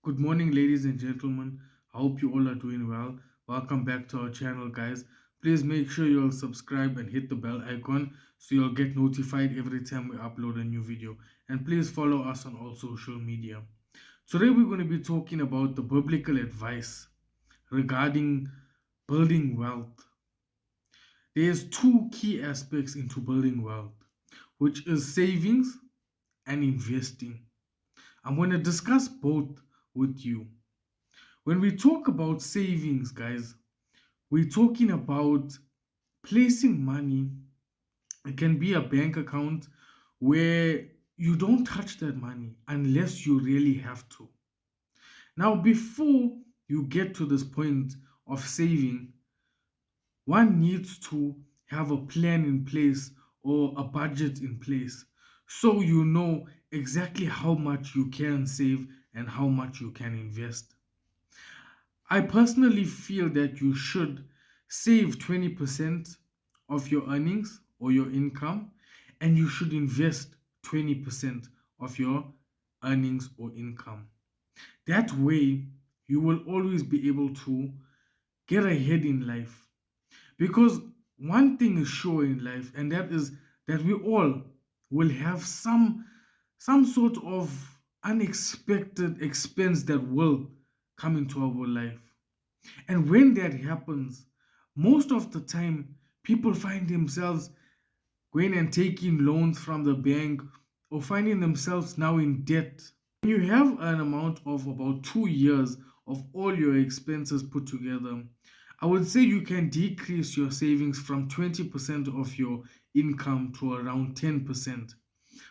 Good morning, ladies and gentlemen. I hope you all are doing well. Welcome back to our channel, guys. Please make sure you'll subscribe and hit the bell icon so you'll get notified every time we upload a new video. And please follow us on all social media. Today, we're going to be talking about the biblical advice regarding building wealth. There's two key aspects into building wealth, which is savings and investing. I'm going to discuss both with you. When we talk about savings, guys, we're talking about placing money. It can be a bank account where you don't touch that money unless you really have to. Now, before you get to this point of saving, one needs to have a plan in place or a budget in place so you know exactly how much you can save and how much you can invest. I personally feel that you should save 20% of your earnings or your income, and you should invest 20% of your earnings or income. That way, you will always be able to get ahead in life. Because one thing is sure in life, and that is that we all will have some sort of unexpected expense that will come into our life. And when that happens, most of the time, people find themselves going and taking loans from the bank or finding themselves now in debt. When you have an amount of about 2 years of all your expenses put together, I would say you can decrease your savings from 20% of your income to around 10%.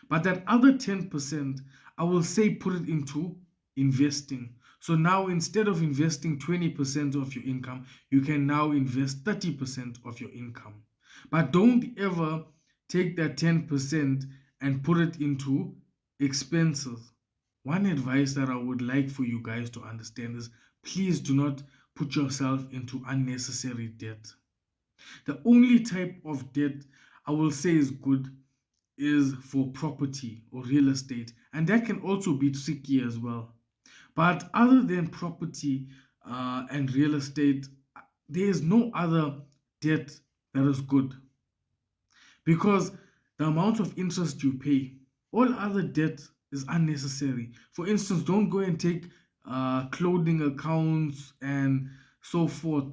But that other 10%, I will say put it into investing. So now instead of investing 20% of your income, you can now invest 30% of your income. But don't ever take that 10% and put it into expenses. One advice that I would like for you guys to understand is please do not put yourself into unnecessary debt. The only type of debt I will say is good is for property or real estate, and that can also be tricky as well. But other than property and real estate, there is no other debt that is good because the amount of interest you pay, all other debt is unnecessary. For instance, don't go and take clothing accounts and so forth.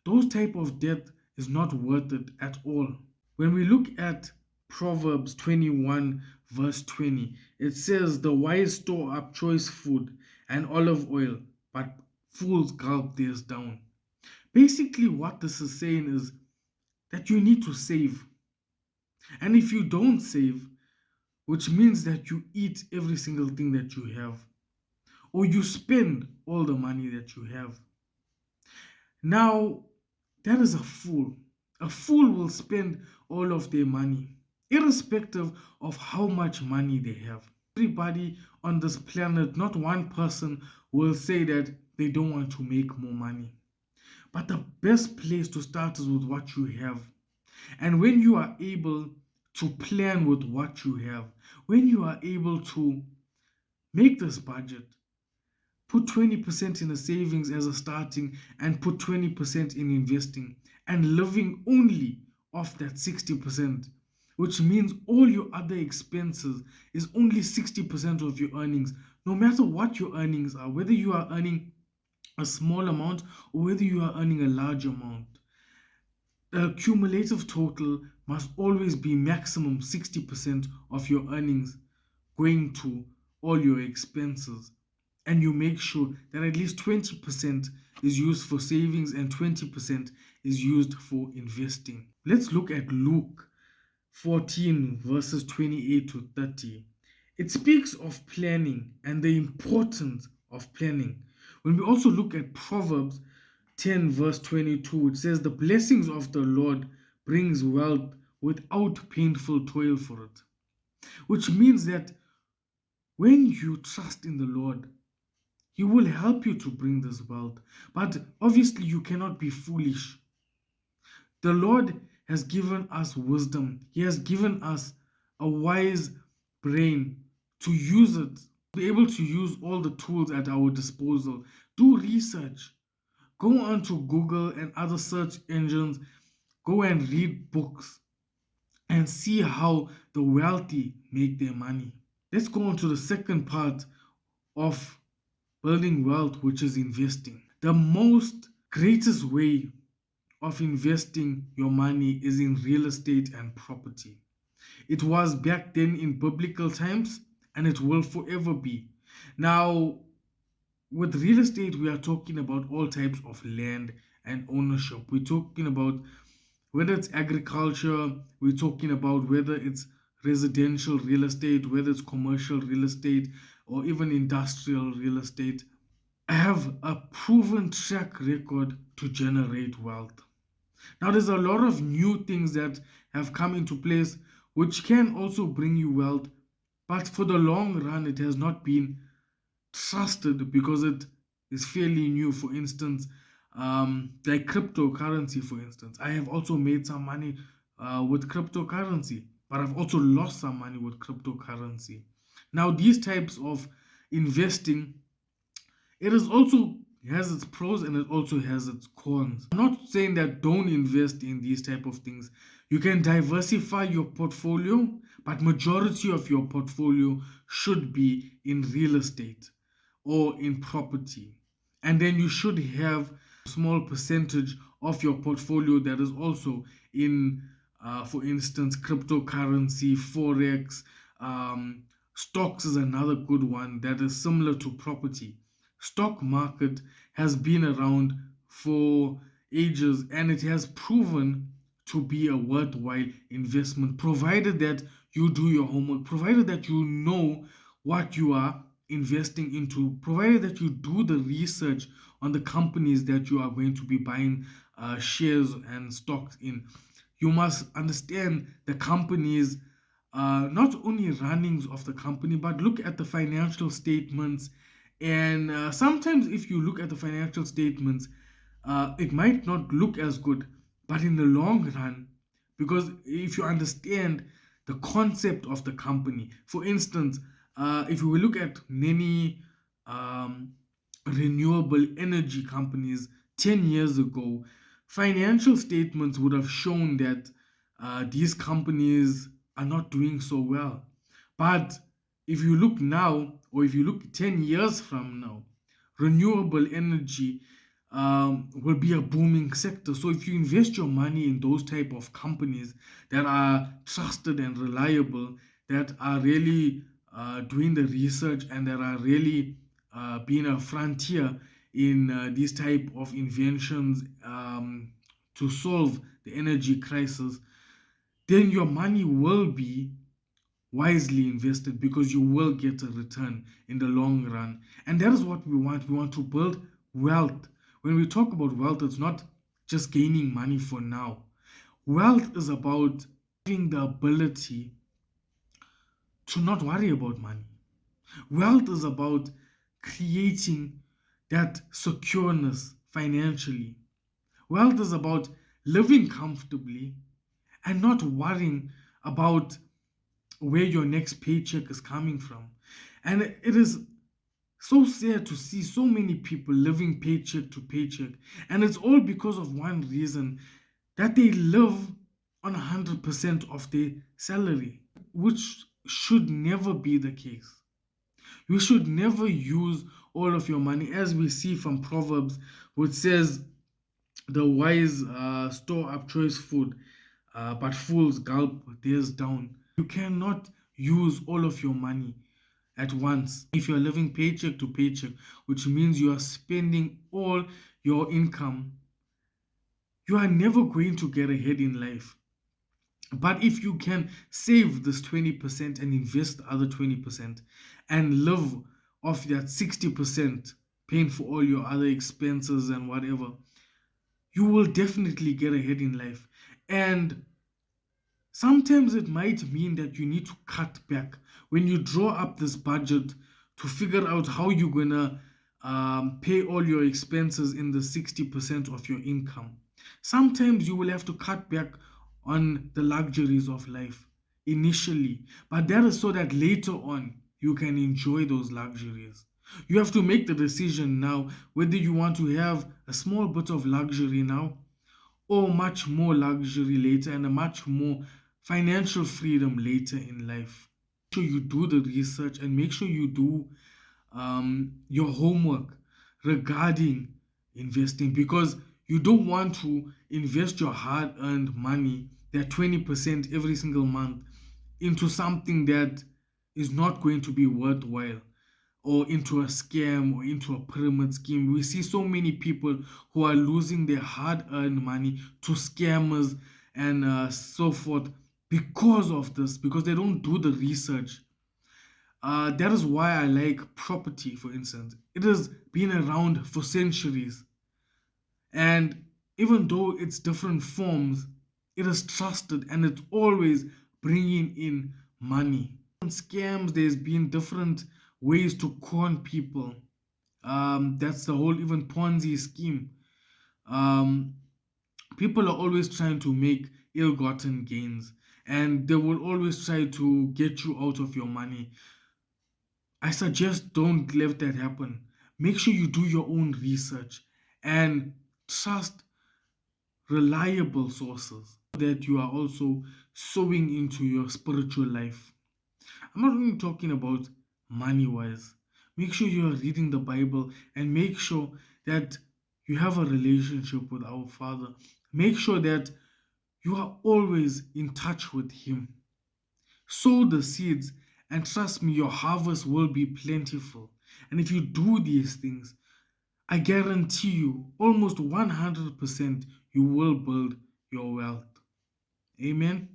Those type of debt is not worth it at all. When we look at Proverbs 21, verse 20, it says, "The wise store up choice food and olive oil, but fools gulp theirs down." Basically, what this is saying is that you need to save. And if you don't save, which means that you eat every single thing that you have, or you spend all the money that you have. Now, that is a fool. A fool will spend all of their money, irrespective of how much money they have. Everybody on this planet, not one person will say that they don't want to make more money. But the best place to start is with what you have. And when you are able to plan with what you have, when you are able to make this budget, put 20% in a savings as a starting and put 20% in investing and living only off that 60%, which means all your other expenses is only 60% of your earnings, no matter what your earnings are, whether you are earning a small amount or whether you are earning a large amount. The cumulative total must always be maximum 60% of your earnings going to all your expenses. And you make sure that at least 20% is used for savings and 20% is used for investing. Let's look at Luke 14, verses 28 to 30. It speaks of planning and the importance of planning. When we also look at Proverbs 10, verse 22, it says, "The blessings of the Lord brings wealth without painful toil for it." Which means that when you trust in the Lord, He will help you to bring this wealth. But obviously, you cannot be foolish. The Lord has given us wisdom, He has given us a wise brain to use it. be able to use all the tools at our disposal. Do research. Go onto Google and other search engines. Go and read books and see how the wealthy make their money. Let's go on to the second part of building wealth, which is investing. The most greatest way of investing your money is in real estate and property. It was back then in biblical times and it will forever be. Now, with real estate, we are talking about all types of land and ownership. We're talking about whether it's agriculture, we're talking about whether it's residential real estate, whether it's commercial real estate, or even industrial real estate. I have a proven track record to generate wealth. Now, there's a lot of new things that have come into place which can also bring you wealth, but for the long run, it has not been trusted because it is fairly new. For instance, like cryptocurrency, for instance, I have also made some money with cryptocurrency, but I've also lost some money with cryptocurrency. Now, these types of investing, it is also has its pros and it also has its cons. I'm not saying that don't invest in these type of things. You can diversify your portfolio, but majority of your portfolio should be in real estate or in property. And then you should have a small percentage of your portfolio that is also in, for instance, cryptocurrency, forex, stocks is another good one that is similar to property. Stock market has been around for ages and it has proven to be a worthwhile investment, provided that you do your homework, provided that you know what you are investing into, provided that you do the research on the companies that you are going to be buying shares and stocks in. You must understand the companies, not only runnings of the company, but look at the financial statements. And sometimes, if you look at the financial statements, it might not look as good, but in the long run, because if you understand the concept of the company, for instance, if we look at many renewable energy companies 10 years ago, financial statements would have shown that these companies are not doing so well. But if you look now, or if you look 10 years from now, renewable energy will be a booming sector. So if you invest your money in those type of companies that are trusted and reliable, that are really doing the research and that are really being a frontier in these type of inventions to solve the energy crisis, then your money will be wisely invested because you will get a return in the long run. And that is what we want. We want to build wealth. When we talk about wealth, it's not just gaining money for now. Wealth is about having the ability to not worry about money. Wealth is about creating that secureness financially. Wealth is about living comfortably and not worrying about where your next paycheck is coming from. And it is so sad to see so many people living paycheck to paycheck. And it's all because of one reason, that they live on 100% of their salary, which should never be the case. You should never use all of your money, as we see from Proverbs, which says, the wise store up choice food, but fools gulp theirs down. You cannot use all of your money at once. If you're living paycheck to paycheck, which means you are spending all your income, you are never going to get ahead in life. But if you can save this 20% and invest the other 20% and live off that 60%, paying for all your other expenses and whatever, you will definitely get ahead in life. And sometimes it might mean that you need to cut back when you draw up this budget to figure out how you're gonna pay all your expenses in the 60% of your income. Sometimes you will have to cut back on the luxuries of life initially, but that is so that later on you can enjoy those luxuries. You have to make the decision now whether you want to have a small bit of luxury now or much more luxury later and a much more financial freedom later in life. Make sure you do the research and make sure you do your homework regarding investing, because you don't want to invest your hard earned money, that 20% every single month, into something that is not going to be worthwhile, or into a scam or into a pyramid scheme. We see so many people who are losing their hard earned money to scammers and so forth because of this, because they don't do the research. That is why I like property, for instance. It has been around for centuries, and even though it's different forms, it is trusted and it's always bringing in money. Scams, there's been different ways to con people. That's the whole even Ponzi scheme. Um, People are always trying to make ill-gotten gains, and they will always try to get you out of your money. I suggest don't let that happen. Make sure you do your own research and trust reliable sources that you are also sowing into your spiritual life. I'm not only talking about money wise. Make sure you are reading the Bible and make sure that you have a relationship with our Father. Make sure that you are always in touch with Him. Sow the seeds, and trust me, your harvest will be plentiful. And if you do these things, I guarantee you, almost 100%, you will build your wealth. Amen.